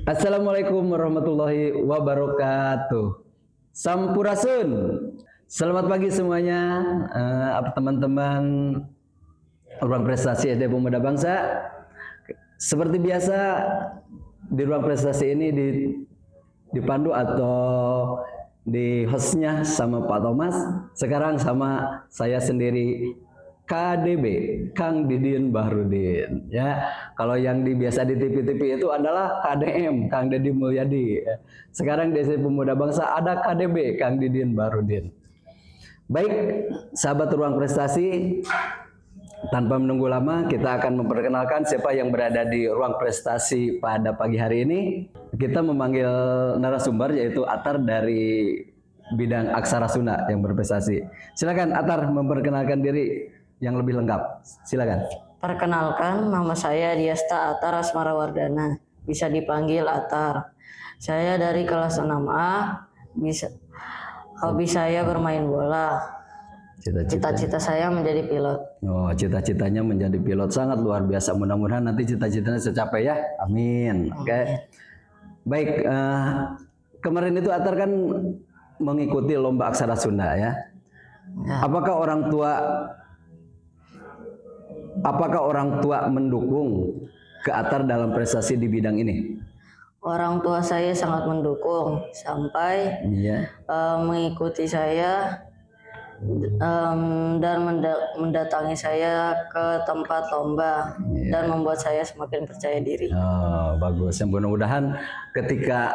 Assalamualaikum warahmatullahi wabarakatuh. Sampurasun. Selamat pagi semuanya, teman-teman Ruang Prestasi SD Pemuda Bangsa. Seperti biasa di Ruang Prestasi ini dipandu atau di hostnya sama Pak Thomas. Sekarang sama saya sendiri, KDB, Kang Didin Bahrudin. Ya, kalau yang biasa di TV-TV itu adalah KDM, Kang Deddy Mulyadi. Sekarang di SD Pemuda Bangsa ada KDB, Kang Didin Bahrudin. Baik, sahabat Ruang Prestasi, tanpa menunggu lama kita akan memperkenalkan siapa yang berada di Ruang Prestasi pada pagi hari ini. Kita memanggil narasumber yaitu Atar dari bidang aksara Sunda yang berprestasi. Silakan Atar memperkenalkan diri yang lebih lengkap. Silakan. Perkenalkan, nama saya Diasta Atar Asmarawardana, bisa dipanggil Atar. Saya dari kelas 6A. Hobi saya bermain bola. Cita-cita saya menjadi pilot. Oh, cita-citanya menjadi pilot sangat luar biasa. Mudah-mudahan nanti cita-citanya tercapai ya. Amin. Oke. Baik, kemarin itu Atar kan mengikuti lomba aksara Sunda ya. Apakah orang tua mendukung ke Atar dalam prestasi di bidang ini? Orang tua saya sangat mendukung sampai mengikuti saya dan mendatangi saya ke tempat lomba dan membuat saya semakin percaya diri. Oh, bagus. Mudah-mudahan ketika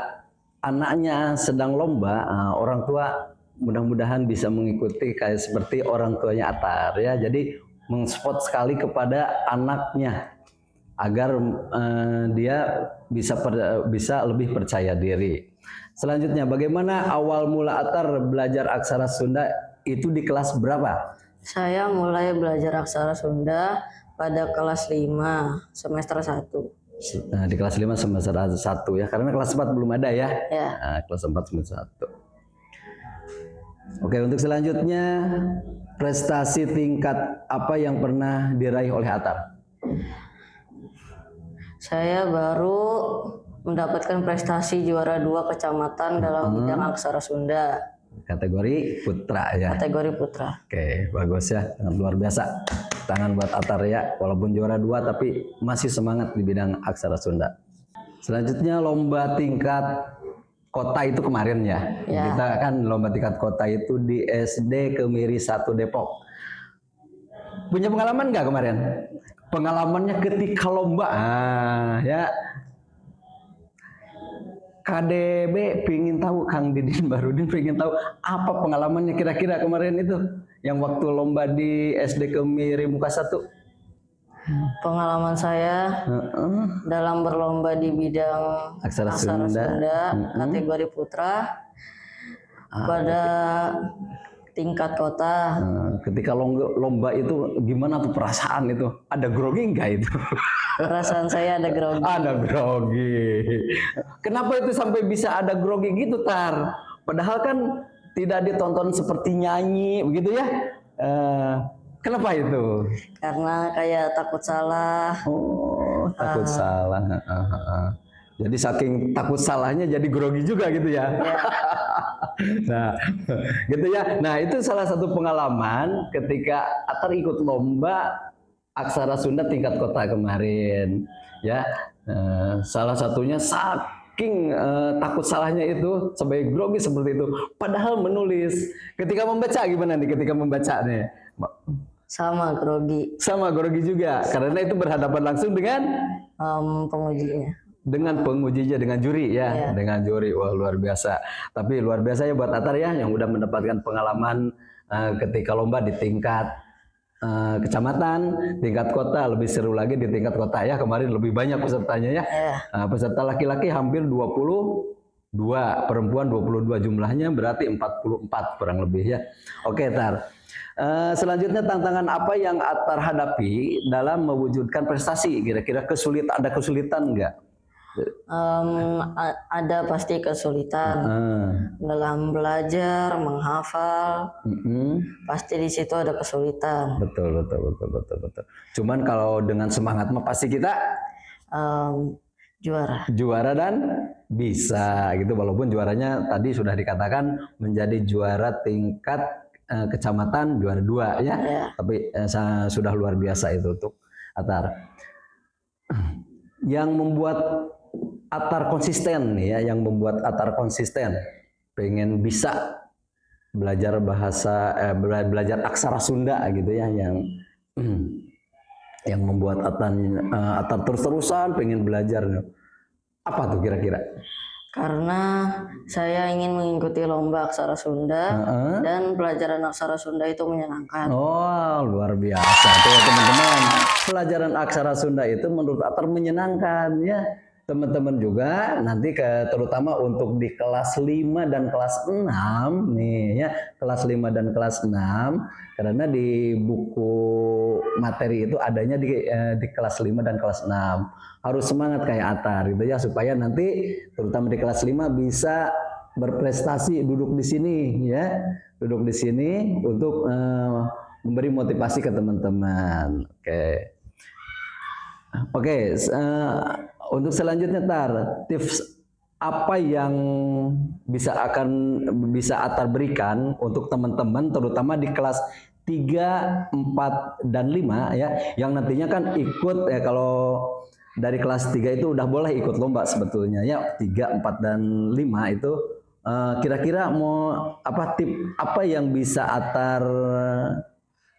anaknya sedang lomba, orang tua mudah-mudahan bisa mengikuti kayak seperti orang tuanya Atar ya. Jadi mengspot sekali kepada anaknya agar dia bisa lebih percaya diri. Selanjutnya, bagaimana awal mula Atar belajar aksara Sunda itu di kelas berapa? Saya mulai belajar aksara Sunda pada kelas 5 semester 1. Nah, di kelas 5 semester 1 ya, karena kelas 4 belum ada ya. Nah, kelas 4 semester 1. Oke, untuk selanjutnya, prestasi tingkat apa yang pernah diraih oleh Atar? Saya baru mendapatkan prestasi juara 2 kecamatan dalam bidang aksara Sunda. Kategori putra ya. Kategori putra. Oke, bagus ya, sangat luar biasa. Tangan buat Atar ya, walaupun juara 2 tapi masih semangat di bidang aksara Sunda. Selanjutnya lomba tingkat kota itu kemarin ya. Kita kan lomba tingkat kota itu di SD Kemiri 1 Depok. Punya pengalaman nggak kemarin? Pengalamannya ketika lomba, ya. KDB pengen tahu, Kang Didin Bahrudin pengen tahu apa pengalamannya kira-kira kemarin itu yang waktu lomba di SD Kemiri Muka 1. Pengalaman saya dalam berlomba di bidang aksara Sunda kategori putra pada tingkat kota. Ketika lomba itu gimana tuh perasaan itu? Ada grogi enggak itu? Perasaan saya ada grogi. Ada grogi. Kenapa itu sampai bisa ada grogi gitu, Tar? Padahal kan tidak ditonton seperti nyanyi begitu ya. Kenapa itu? Karena kayak takut salah. Oh, takut salah. Jadi saking takut salahnya jadi grogi juga gitu ya. Nah, gitu ya. Nah, itu salah satu pengalaman ketika Atar ikut lomba aksara Sunda tingkat kota kemarin. Ya, salah satunya saking takut salahnya itu sampai grogi seperti itu. Padahal menulis. Ketika membaca gimana nih? Ketika membaca nih? Sama grogi. Sama grogi juga, karena itu berhadapan langsung dengan pengujinya. Dengan pengujinya, dengan juri ya, dengan juri. Wah, luar biasa. Tapi luar biasa ya buat Atar ya, yang udah mendapatkan pengalaman ketika lomba di tingkat kecamatan, tingkat kota, lebih seru lagi di tingkat kota ya. Kemarin lebih banyak pesertanya ya. Peserta laki-laki hampir 22, perempuan 22, jumlahnya berarti 44 kurang lebih ya. Oke, Tar. Selanjutnya tantangan apa yang Atar hadapi dalam mewujudkan prestasi? Kira-kira ada kesulitan enggak? Ada pasti kesulitan dalam belajar, menghafal. Pasti di situ ada kesulitan. Betul. Cuman kalau dengan semangat mah pasti kita juara. Juara dan bisa gitu, walaupun juaranya tadi sudah dikatakan menjadi juara tingkat kecamatan juara 2 ya. Ya. Tapi sudah luar biasa itu untuk Atar. Yang membuat Atar konsisten ya, yang membuat Atar konsisten pengen bisa belajar bahasa belajar aksara Sunda gitu ya, yang membuat Atar terus-terusan pengen belajar. Apa tuh kira-kira? Karena saya ingin mengikuti lomba aksara Sunda dan pelajaran aksara Sunda itu menyenangkan. Oh, luar biasa tuh teman-teman. Pelajaran aksara Sunda itu menurut Atar menyenangkan ya. Teman-teman juga nanti terutama untuk di kelas 5 dan kelas 6 nih ya, kelas 5 dan kelas 6, karena di buku materi itu adanya di kelas 5 dan kelas 6. Harus semangat kayak Atar gitu ya, supaya nanti terutama di kelas 5 bisa berprestasi, duduk di sini ya. Duduk di sini untuk memberi motivasi ke teman-teman. Oke, untuk selanjutnya Tar, tips apa yang bisa Atar berikan untuk teman-teman terutama di kelas 3, 4 dan 5 ya, yang nantinya kan ikut ya, kalau dari kelas 3 itu udah boleh ikut lomba sebetulnya ya, 3, 4 dan 5 itu kira-kira mau apa yang bisa Atar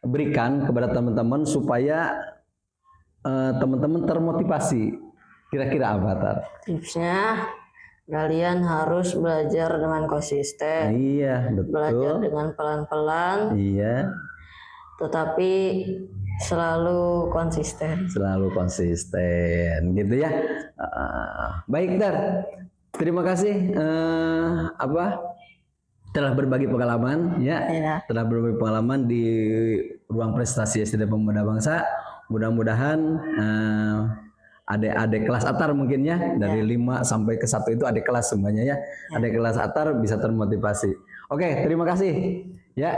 berikan kepada teman-teman supaya teman-teman termotivasi. Kira-kira apa Tar? Tipsnya, kalian harus belajar dengan konsisten. Iya, betul. Belajar dengan pelan-pelan. Iya. Tetapi selalu konsisten. Selalu konsisten, gitu ya. Baik Tar, terima kasih telah berbagi pengalaman ya. Telah berbagi pengalaman di ruang prestasi SD Pemuda Bangsa. Mudah-mudahan adik-adik kelas Atar mungkin ya, dari 5 sampai ke 1 itu adik kelas semuanya ya. Adik kelas Atar bisa termotivasi. Oke, terima kasih ya.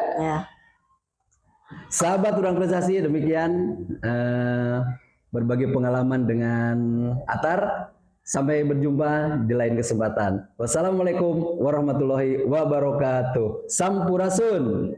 Sahabat ruang prestasi, demikian berbagi pengalaman dengan Atar. Sampai berjumpa di lain kesempatan. Wassalamualaikum warahmatullahi wabarakatuh. Sampurasun.